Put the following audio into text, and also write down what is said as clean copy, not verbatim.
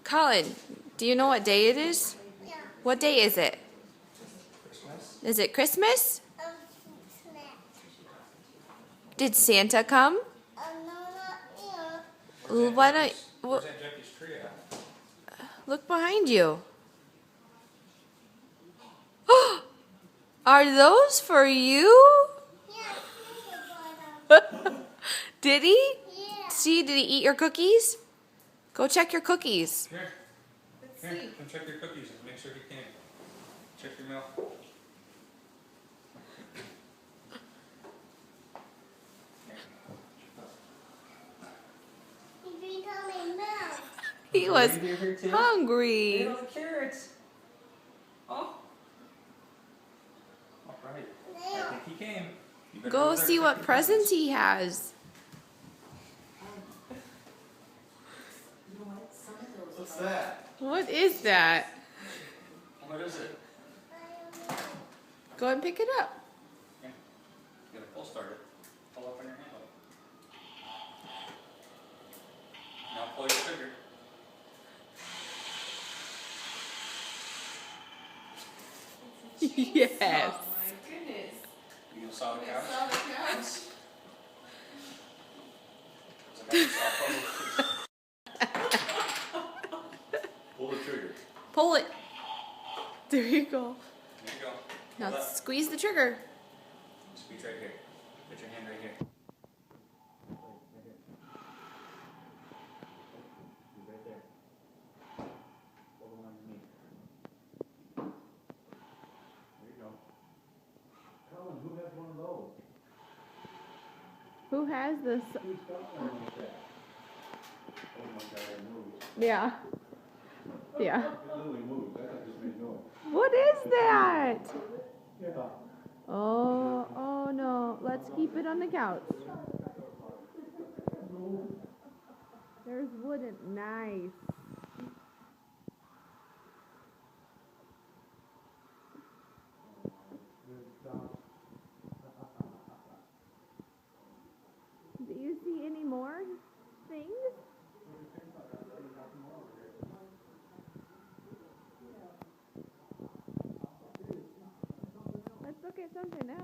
Colin, do you know what day it is? Yeah. What day is it? Christmas? Is it Christmas? Snack. Did Santa come? No, not here. Why don't Where's Aunt Jackie's tree at? look behind you? Are those for you? Yeah, Did he? yeah. See, did he eat your cookies? Go check your cookies. Here. Here, come check your cookies and make sure he can't. Check your milk. You drink all my milk. He was Reindeer here too? hungry. Hey, all the carrots. Oh. All right. I Leo. think he came. You better Go over there see check what your presents he has. What's that? What is that? What is it? Go and pick it up. Yeah. You gotta pull start it. Pull up on your handle. Now pull your trigger. Yes. Oh my goodness. You gonna saw the You couch? saw the couch? I got the soft Pull the trigger. Pull it. There you go. There you go. Now Pull that. squeeze the trigger. Squeeze right here. Put your hand right here. Right there. Pull the one underneath. There you go. Colin, who has one of those? Who has this? Who's got one like that? Oh my God, it moves. Yeah. Yeah. It literally moves. That just made noise. What is that? Yeah. Oh no. Let's keep it on the couch. There's wooden. Nice. Do you see any more things? Let's look at something else.